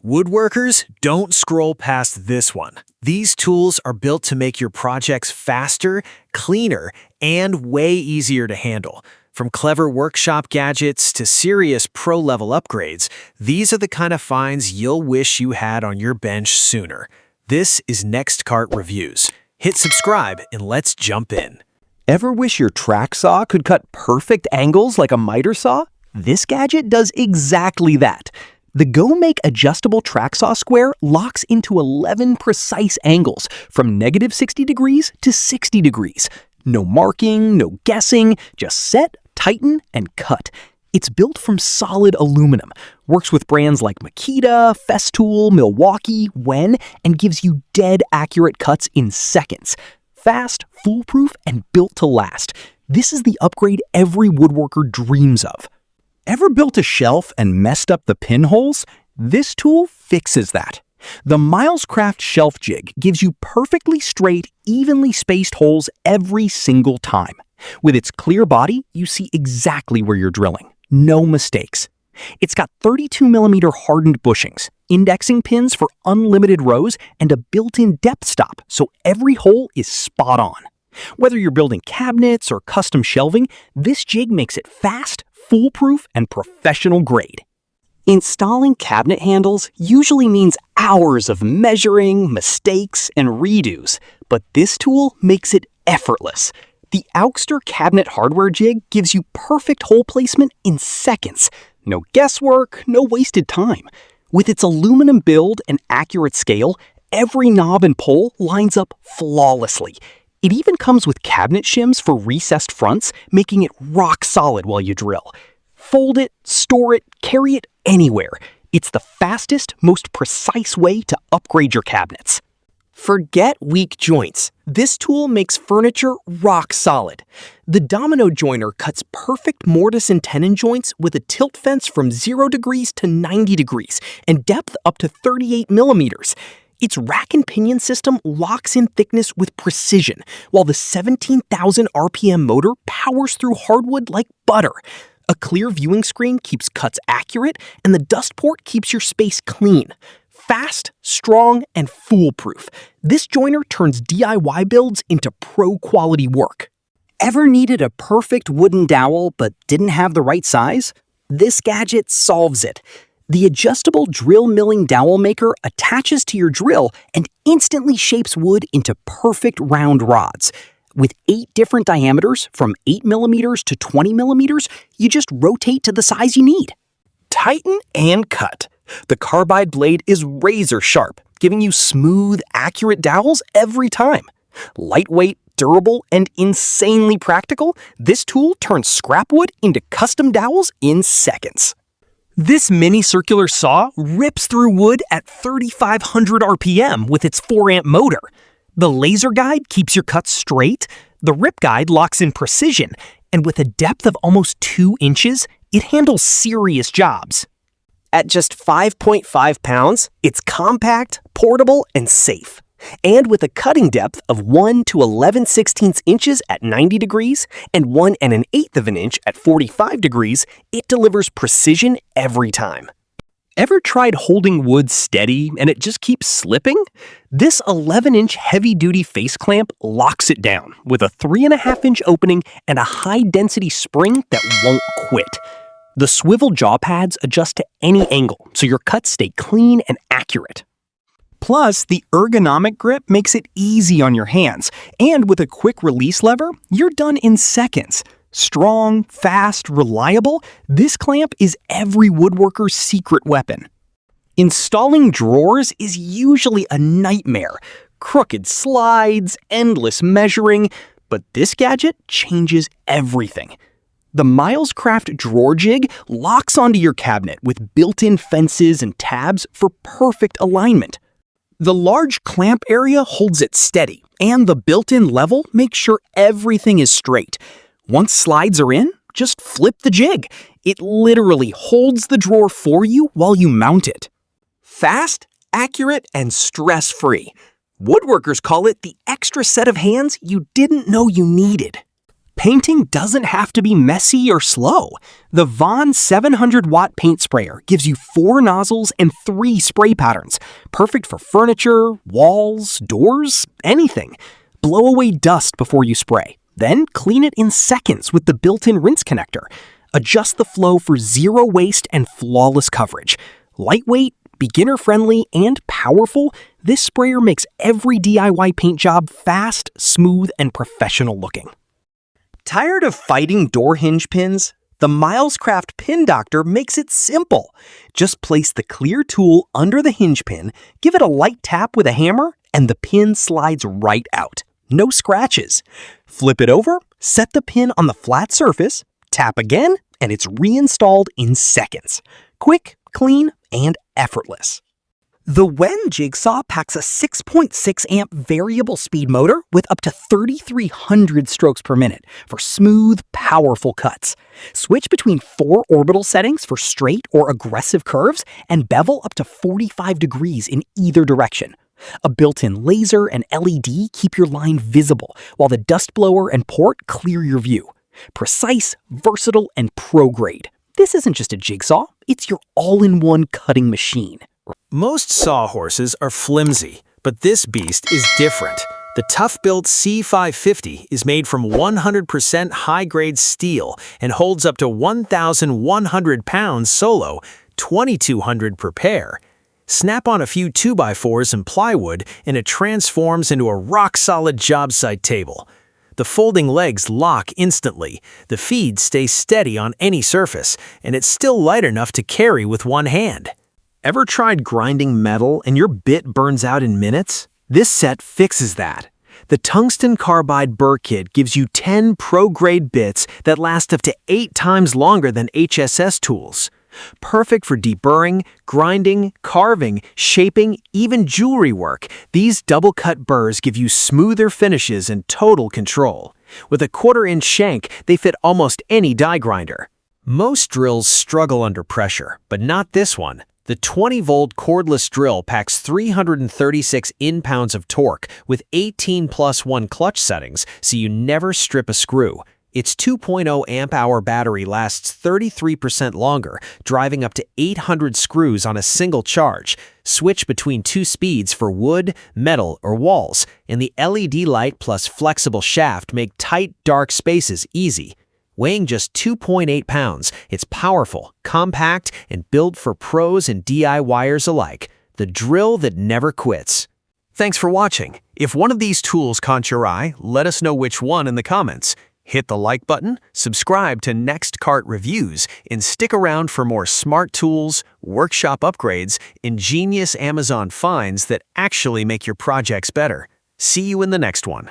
Woodworkers, don't scroll past this one. These tools are built to make your projects faster, cleaner, and way easier to handle. From clever workshop gadgets to serious pro-level upgrades, these are the kind of finds you'll wish you had on your bench sooner. This is Next Cart Reviews. Hit subscribe and let's jump in. Ever wish your track saw could cut perfect angles like a miter saw? This gadget does exactly that. The Go Make adjustable track saw square locks into 11 precise angles from -60 degrees to 60 degrees. No marking, no guessing, just set, tighten, and cut. It's built from solid aluminum, works with brands like Makita, Festool, Milwaukee, Wen, and gives you dead accurate cuts in seconds. Fast, foolproof, and built to last. This is the upgrade every woodworker dreams of. Ever built a shelf and messed up the pinholes? This tool fixes that. The Milescraft Shelf Jig gives you perfectly straight, evenly spaced holes every single time. With its clear body, you see exactly where you're drilling. No mistakes. It's got 32mm hardened bushings, indexing pins for unlimited rows, and a built-in depth stop, so every hole is spot on. Whether you're building cabinets or custom shelving, this jig makes it fast, foolproof, and professional grade. Installing cabinet handles usually means hours of measuring, mistakes, and redos, but this tool makes it effortless. The Auxter Cabinet Hardware Jig gives you perfect hole placement in seconds. No guesswork, no wasted time. With its aluminum build and accurate scale, every knob and pole lines up flawlessly. It even comes with cabinet shims for recessed fronts, making it rock solid while you drill. Fold it, store it, carry it anywhere. It's the fastest, most precise way to upgrade your cabinets. Forget weak joints. This tool makes furniture rock solid. The Domino joiner cuts perfect mortise and tenon joints with a tilt fence from 0 degrees to 90 degrees and depth up to 38mm. Its rack and pinion system locks in thickness with precision, while the 17,000 RPM motor powers through hardwood like butter. A clear viewing screen keeps cuts accurate, and the dust port keeps your space clean. Fast, strong, and foolproof. This joiner turns DIY builds into pro-quality work. Ever needed a perfect wooden dowel but didn't have the right size? This gadget solves it. The adjustable drill milling dowel maker attaches to your drill and instantly shapes wood into perfect round rods. With 8 different diameters, from 8mm to 20mm, you just rotate to the size you need. Tighten and cut. The Carbide blade is razor sharp, giving you smooth, accurate dowels every time. Lightweight, durable, and insanely practical, this tool turns scrap wood into custom dowels in seconds. This mini circular saw rips through wood at 3,500 RPM with its 4-amp motor. The laser guide keeps your cuts straight, the rip guide locks in precision, and with a depth of almost 2 inches, it handles serious jobs. At just 5.5 pounds, it's compact, portable, and safe. And with a cutting depth of 1 to 11/16 inches at 90 degrees and 1 1/8 of an inch at 45 degrees, it delivers precision every time. Ever tried holding wood steady and it just keeps slipping? This 11-inch heavy-duty face clamp locks it down with a 3.5-inch opening and a high-density spring that won't quit. The swivel jaw pads adjust to any angle, so your cuts stay clean and accurate. Plus, the ergonomic grip makes it easy on your hands, and with a quick release lever, you're done in seconds. Strong, fast, reliable, this clamp is every woodworker's secret weapon. Installing drawers is usually a nightmare. Crooked slides, endless measuring, but this gadget changes everything. The Milescraft Drawer Jig locks onto your cabinet with built-in fences and tabs for perfect alignment. The large clamp area holds it steady, and the built-in level makes sure everything is straight. Once slides are in, just flip the jig. It literally holds the drawer for you while you mount it. Fast, accurate, and stress-free. Woodworkers call it the extra set of hands you didn't know you needed. Painting doesn't have to be messy or slow. The Von 700-watt paint sprayer gives you 4 nozzles and 3 spray patterns, perfect for furniture, walls, doors, anything. Blow away dust before you spray. Then clean it in seconds with the built-in rinse connector. Adjust the flow for zero waste and flawless coverage. Lightweight, beginner-friendly, and powerful, this sprayer makes every DIY paint job fast, smooth, and professional looking. Tired of fighting door hinge pins? The Milescraft Pin Doctor makes it simple. Just place the clear tool under the hinge pin, give it a light tap with a hammer, and the pin slides right out. No scratches. Flip it over, set the pin on the flat surface, tap again, and it's reinstalled in seconds. Quick, clean, and effortless. The Wen Jigsaw packs a 6.6 amp variable speed motor with up to 3,300 strokes per minute for smooth, powerful cuts. Switch between 4 orbital settings for straight or aggressive curves and bevel up to 45 degrees in either direction. A built-in laser and LED keep your line visible, while the dust blower and port clear your view. Precise, versatile, and pro-grade. This isn't just a jigsaw, it's your all-in-one cutting machine. Most sawhorses are flimsy, but this beast is different. The ToughBuilt C550 is made from 100% high-grade steel and holds up to 1,100 pounds solo, 2,200 per pair. Snap on a few 2x4s and plywood, and it transforms into a rock-solid job site table. The folding legs lock instantly, the feed stays steady on any surface, and it's still light enough to carry with one hand. Ever tried grinding metal and your bit burns out in minutes? This set fixes that. The Tungsten Carbide Burr kit gives you 10 pro-grade bits that last up to 8 times longer than HSS tools. Perfect for deburring, grinding, carving, shaping, even jewelry work, these double-cut burrs give you smoother finishes and total control. With a 1/4-inch shank, they fit almost any die grinder. Most drills struggle under pressure, but not this one. The 20-volt cordless drill packs 336 in-pounds of torque with 18+1 clutch settings, so you never strip a screw. Its 2.0 amp-hour battery lasts 33% longer, driving up to 800 screws on a single charge. Switch between 2 speeds for wood, metal, or walls, and the LED light plus flexible shaft make tight, dark spaces easy. Weighing just 2.8 pounds, it's powerful, compact, and built for pros and DIYers alike. The drill that never quits. Thanks for watching. If one of these tools caught your eye, let us know which one in the comments. Hit the like button, subscribe to Next Cart Reviews, and stick around for more smart tools, workshop upgrades, ingenious Amazon finds that actually make your projects better. See you in the next one.